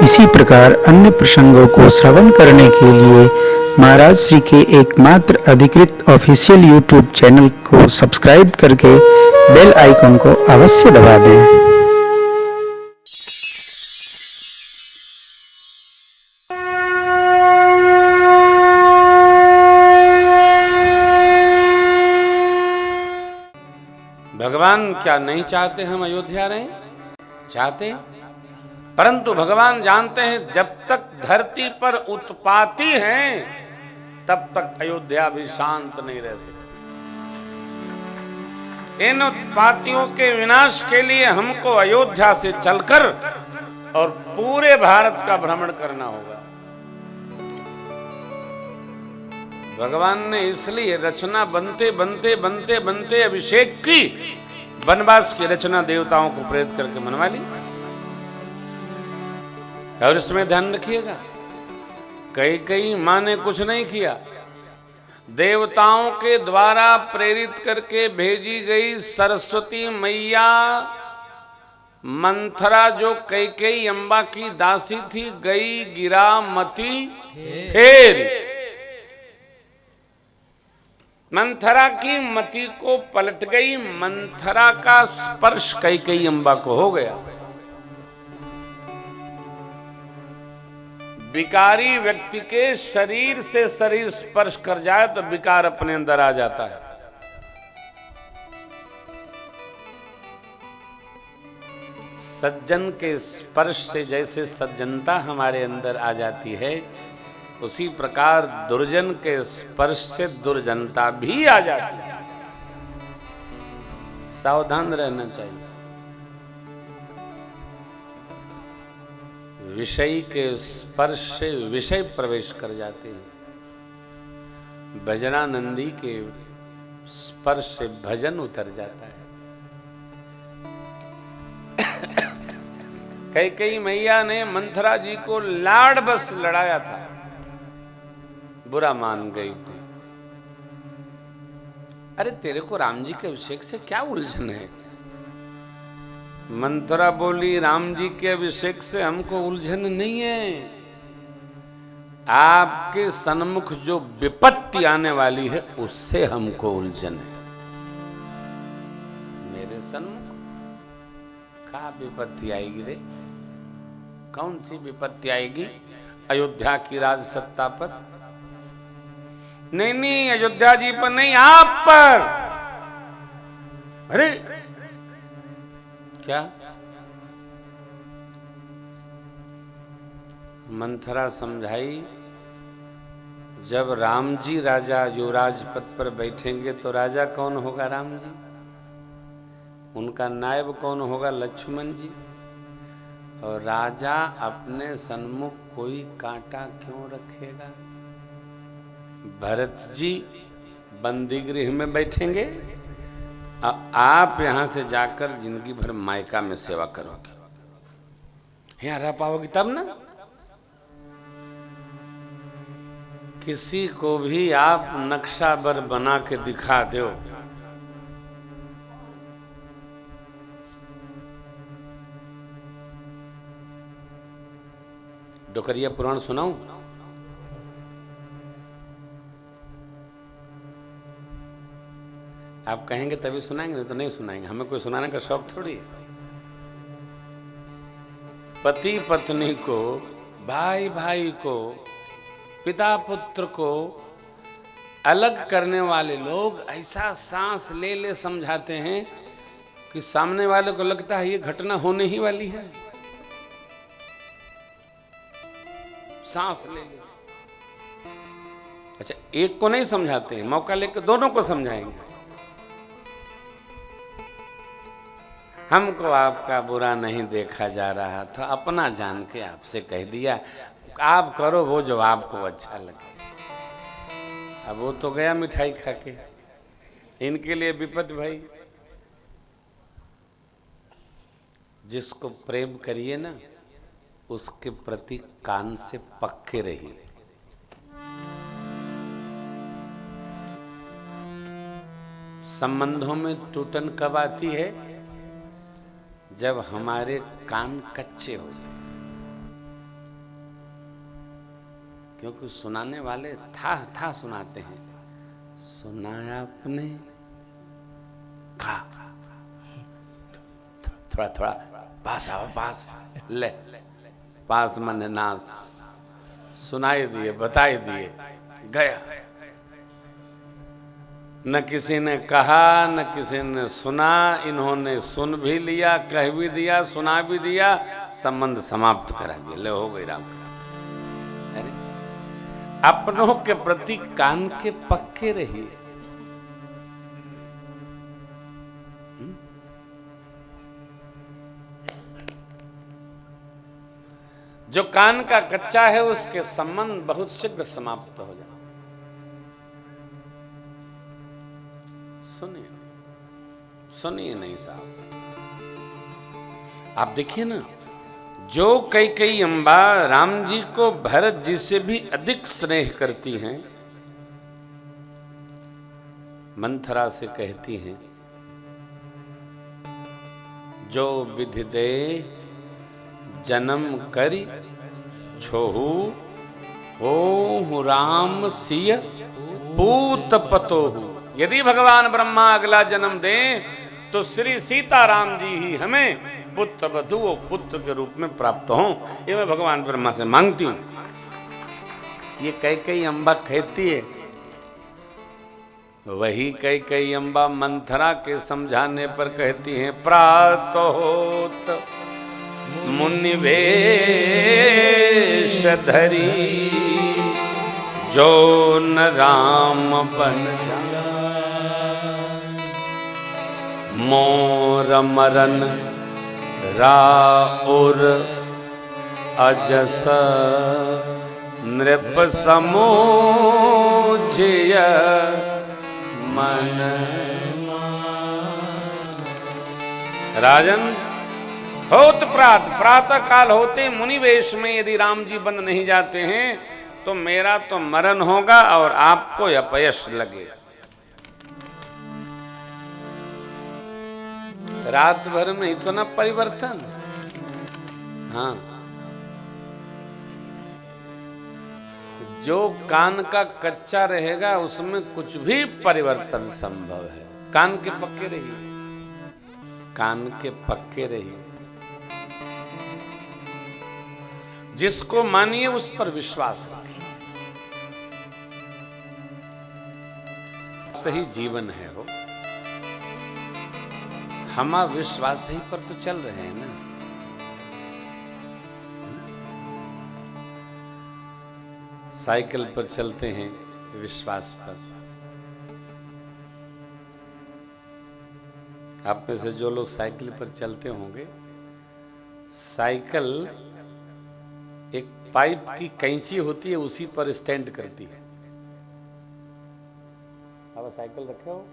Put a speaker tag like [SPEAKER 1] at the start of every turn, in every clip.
[SPEAKER 1] इसी प्रकार अन्य प्रसंगों को श्रवण करने के लिए महाराज श्री के एकमात्र अधिकृत ऑफिशियल यूट्यूब चैनल को सब्सक्राइब करके बेल आइकन को अवश्य दबा दें।
[SPEAKER 2] भगवान क्या नहीं चाहते हम अयोध्या रहें? चाहते, परंतु भगवान जानते हैं जब तक धरती पर उत्पाती हैं तब तक अयोध्या भी शांत नहीं रह सकती। इन उत्पातियों के विनाश के लिए हमको अयोध्या से चलकर और पूरे भारत का भ्रमण करना होगा। भगवान ने इसलिए रचना बनते बनते बनते बनते अभिषेक की, वनवास की रचना देवताओं को प्रेरित करके मनवा ली। और इसमें ध्यान रखिएगा, कई माँ ने कुछ नहीं किया। देवताओं के द्वारा प्रेरित करके भेजी गई सरस्वती मैया मंथरा, जो कई अम्बा की दासी थी, गई गिरा मती फेर। मंथरा की मति को पलट गई। मंथरा का स्पर्श कई अम्बा को हो गया। विकारी व्यक्ति के शरीर से शरीर स्पर्श कर जाए तो विकार अपने अंदर आ जाता है। सज्जन के स्पर्श से जैसे सज्जनता हमारे अंदर आ जाती है, उसी प्रकार दुर्जन के स्पर्श से दुर्जनता भी आ जाती है। सावधान रहना चाहिए। विषय के स्पर्श से विषय प्रवेश कर जाते हैं। भजनानंदी के स्पर्श से भजन उतर जाता है। कई मैया ने मंथरा जी को लाड बस लड़ाया था, बुरा मान गई तू। अरे तेरे को राम जी के अभिषेक से क्या उलझन है? मंथरा बोली, राम जी के अभिषेक से हमको उलझन नहीं है, आपके सन्मुख जो विपत्ति आने वाली है उससे हमको उलझन है। मेरे सन्मुख क्या विपत्ति आएगी रे? कौन सी विपत्ति आएगी? अयोध्या की राज सत्ता पर? नहीं, अयोध्या जी पर नहीं, आप पर। अरे क्या? मंथरा समझाई, जब राम जी राजा युवराज पद पर बैठेंगे तो राजा कौन होगा? राम जी। उनका नायब कौन होगा? लक्ष्मण जी। और राजा अपने सन्मुख कोई कांटा क्यों रखेगा? भरत जी बंदी गृह में बैठेंगे, आप यहां से जाकर जिंदगी भर मायका में सेवा करोगे, यहां रह पाओगी तब ना। किसी को भी आप नक्शा बर बना के दिखा दो, डोकरिया पुराण सुनाऊं? आप कहेंगे तभी सुनाएंगे, नहीं तो नहीं सुनाएंगे। हमें कोई सुनाने का शौक थोड़ी है। पति पत्नी को, भाई भाई को, पिता पुत्र को अलग करने वाले लोग ऐसा सांस ले ले समझाते हैं कि सामने वाले को लगता है ये घटना होने ही वाली है। सांस ले ले। अच्छा, एक को नहीं समझाते हैं, मौका लेकर दोनों को समझाएंगे। हमको आपका बुरा नहीं देखा जा रहा था, अपना जान के आपसे कह दिया, आप करो वो जो आपको अच्छा लगे। अब वो तो गया मिठाई खा के, इनके लिए विपद भाई। जिसको प्रेम करिए ना, उसके प्रति कान से पक्के रहिए। संबंधों में टूटन कब आती है? जब हमारे कान कच्चे होते हैं। क्योंकि सुनाने वाले था सुनाते हैं। सुनाया आपने खा, थोड़ा थोड़ा पास आओ, पास ले, पास मन नास, सुनाई दिए, बताई दिए, गया। न किसी ने कहा न किसी ने सुना, इन्होंने सुन भी लिया, कह भी दिया, सुना भी दिया, संबंध समाप्त करा दिया। ले हो गई राम का। अरे अपनों के प्रति कान के पक्के रहिए। जो कान का कच्चा है उसके संबंध बहुत शीघ्र समाप्त हो जाए। सुनिए, सुनिए नहीं साहब, आप देखिए ना, जो कई अम्बा राम जी को भरत जी से भी अधिक स्नेह करती हैं, मंथरा से कहती हैं, जो विधि दे जन्म करी छोहू हो राम सिय पूत पतोहू। यदि भगवान ब्रह्मा अगला जन्म दें तो श्री सीताराम जी ही हमें पुत्र वधु व पुत्र के रूप में प्राप्त हों, ये मैं भगवान ब्रह्मा से मांगती हूं। ये कई अम्बा कहती है, वही कई अम्बा मंथरा के समझाने पर कहती हैं, प्रातः होत मुनि वेश धरी जो न राम बन जाए, मोर मरन राउर अजस नृप समूझय मन। राजन, होत प्रातः काल होते मुनि वेश में यदि राम जी बंद नहीं जाते हैं तो मेरा तो मरण होगा और आपको अपयश लगेगा। रात भर में इतना परिवर्तन। हाँ, जो कान का कच्चा रहेगा उसमें कुछ भी परिवर्तन संभव है। कान के पक्के रहिए, कान के पक्के रहिए। जिसको मानिए उस पर विश्वास रखिए। सही जीवन है हो, हम विश्वास ही पर तो चल रहे हैं ना। साइकिल पर चलते हैं विश्वास पर। आप में से जो लोग साइकिल पर चलते होंगे, साइकिल एक पाइप की कैंची होती है, उसी पर स्टैंड करती है। अब साइकिल रखे हो,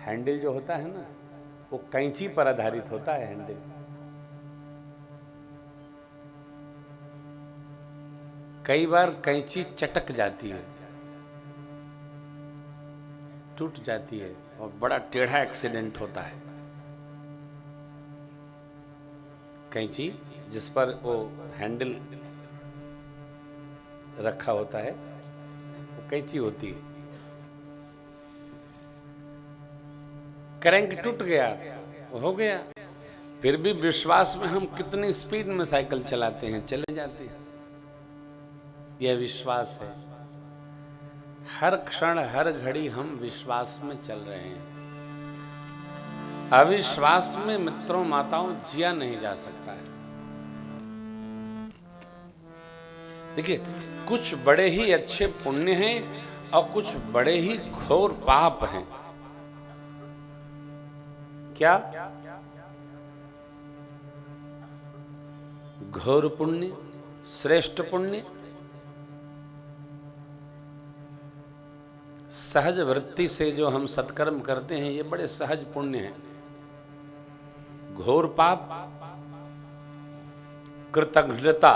[SPEAKER 2] हैंडल जो होता है ना, वो कैंची पर आधारित होता है। हैंडल कई बार कैंची चटक जाती है, टूट जाती है और बड़ा टेढ़ा एक्सीडेंट होता है। कैंची जिस पर वो हैंडल रखा होता है वो कैंची होती है। क्रैंक टूट गया, हो गया। फिर भी विश्वास में हम कितनी स्पीड में साइकिल चलाते हैं, चले जाते हैं। यह विश्वास है। हर क्षण हर घड़ी हम विश्वास में चल रहे हैं। अविश्वास में मित्रों माताओं जिया नहीं जा सकता है। देखिए, कुछ बड़े ही अच्छे पुण्य हैं और कुछ बड़े ही घोर पाप हैं। क्या? घोर पुण्य, श्रेष्ठ पुण्य, सहज वृत्ति से जो हम सत्कर्म करते हैं, ये बड़े सहज पुण्य हैं। घोर पाप, कृतघ्नता,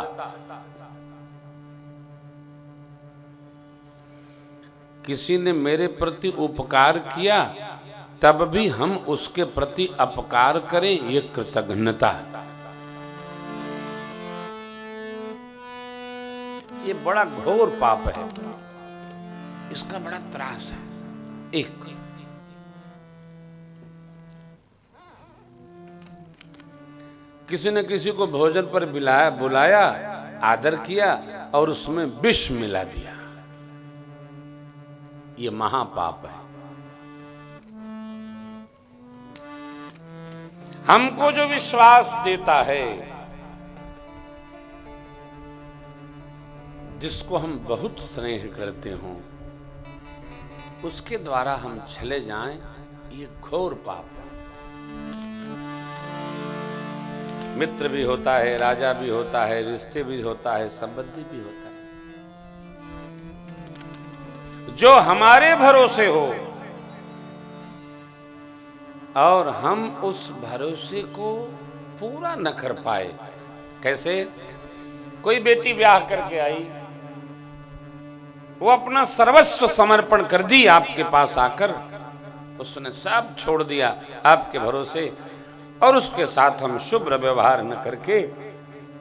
[SPEAKER 2] किसी ने मेरे प्रति उपकार किया तब भी हम उसके प्रति अपकार करें, ये कृतघ्नता है। ये बड़ा घोर पाप है, इसका बड़ा त्रास है। एक किसी न किसी को भोजन पर बुलाया, आदर किया और उसमें विष मिला दिया, ये महापाप है। हमको जो विश्वास देता है, जिसको हम बहुत स्नेह करते हों, उसके द्वारा हम चले जाएं, ये घोर पाप है। मित्र भी होता है, राजा भी होता है, रिश्ते भी होता है, संबंधी भी होता है, जो हमारे भरोसे हो और हम उस भरोसे को पूरा न कर पाए। कैसे? कोई बेटी ब्याह करके आई, वो अपना सर्वस्व समर्पण कर दी आपके पास आकर, उसने सब छोड़ दिया आपके भरोसे, और उसके साथ हम शुभ्र व्यवहार न करके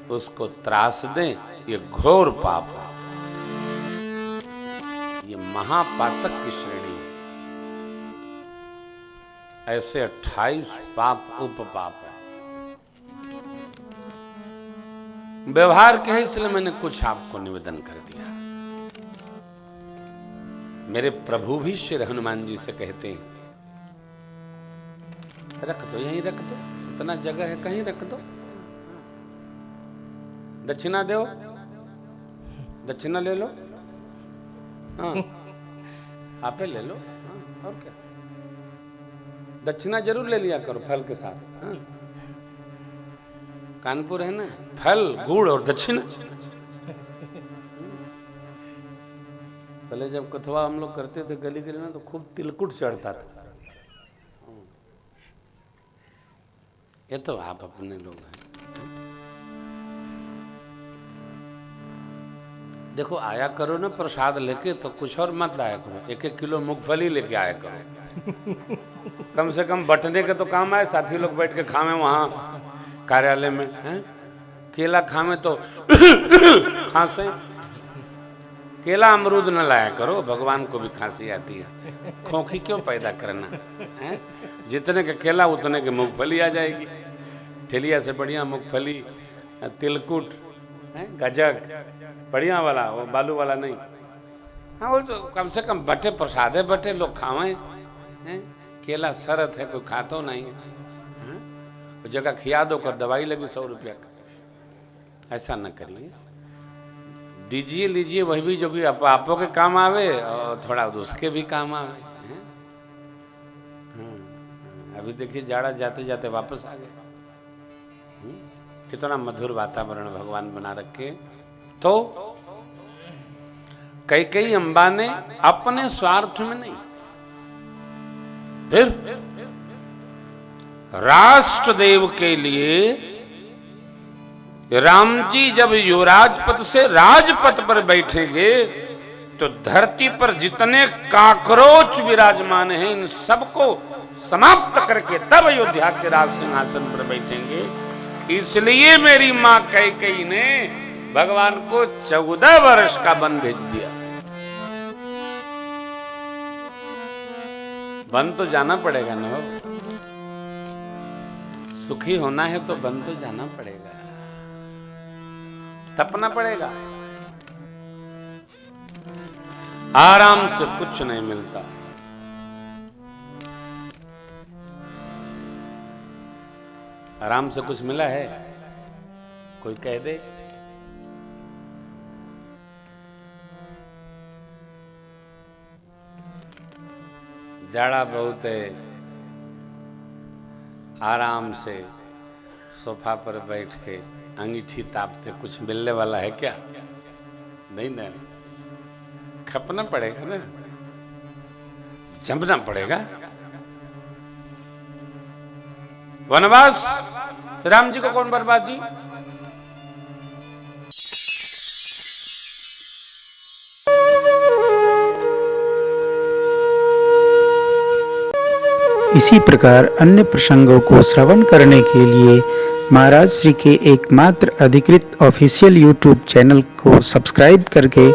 [SPEAKER 2] उसको त्रास दें, ये घोर पाप है, ये महापातक की श्रेणी है। ऐसे 28 पाप उपपाप है। व्यवहार के है, इसलिए मैंने कुछ आपको निवेदन कर दिया। मेरे प्रभु भी श्री हनुमान जी से कहते हैं, रख दो, यहीं रख दो, इतना जगह है, कहीं रख दो, दक्षिणा दो, दक्षिणा ले लो, हाँ आपे ले लो, हाँ और क्या, दक्षिणा जरूर ले लिया करो फल के साथ। हाँ? कानपुर है ना, फल गुड़ और दक्षिणा। पहले जब कथवा हम लोग करते थे गली गली में, तो खूब तिलकुट चढ़ता था। ये तो आप अपने लोग हैं। देखो, आया करो ना प्रसाद लेके, तो कुछ और मत लाया करो, 1-1 किलो मूंगफली लेके आया करो, कम से कम बटने के तो काम आए, साथी लोग बैठ के खावे वहाँ कार्यालय में। हैं? केला खावे तो खांसे, केला अमरूद न लाया करो, भगवान को भी खांसी आती है, खोखी क्यों पैदा करना है? जितने के केला उतने के मूंगफली आ जाएगी। ठेलिया से बढ़िया मूंगफली, तिलकुट, गजक, बढ़िया वाला, वो बालू वाला नहीं। हाँ, वो तो कम से कम बटे प्रसादे बटे लोग खावें। केला सरत है, कोई खातो नहीं है, वो जगह खिया दो कर दवाई लगी 100 रुपया का। ऐसा न करिए, दीजिए लीजिए वही भी जो कि आपो के काम आवे और थोड़ा उसके भी काम आवे। अभी देखिए जाड़ा जाते जाते वापस आ गए। कितना मधुर वातावरण भगवान बना रखे। तो कई अंबा ने अपने स्वार्थ में नहीं, फिर राष्ट्र देव के लिए राम जी जब युवराज पद से राजपद पर बैठेंगे, तो धरती पर जितने काकरोच विराजमान हैं, इन सबको समाप्त करके तब अयोध्या के राज सिंहासन पर बैठेंगे। इसलिए मेरी मां कैकेयी ने भगवान को 14 वर्ष का वन भेज दिया। वन तो जाना पड़ेगा ना, सुखी होना है तो वन तो जाना पड़ेगा, तपना पड़ेगा। आराम से कुछ नहीं मिलता। आराम से कुछ मिला है? कोई कह दे। जाड़ा बहुत है, आराम से सोफा पर बैठ के अंगीठी तापते कुछ मिलने वाला है क्या? नहीं ना, खपना पड़ेगा ना, जमना पड़ेगा। वनवास राम जी को कौन बर्बाद जी?
[SPEAKER 1] इसी प्रकार अन्य प्रसंगों को श्रवण करने के लिए महाराज श्री के एकमात्र अधिकृत ऑफिशियल यूट्यूब चैनल को सब्सक्राइब करके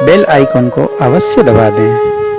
[SPEAKER 1] बेल आइकन को अवश्य दबा दें।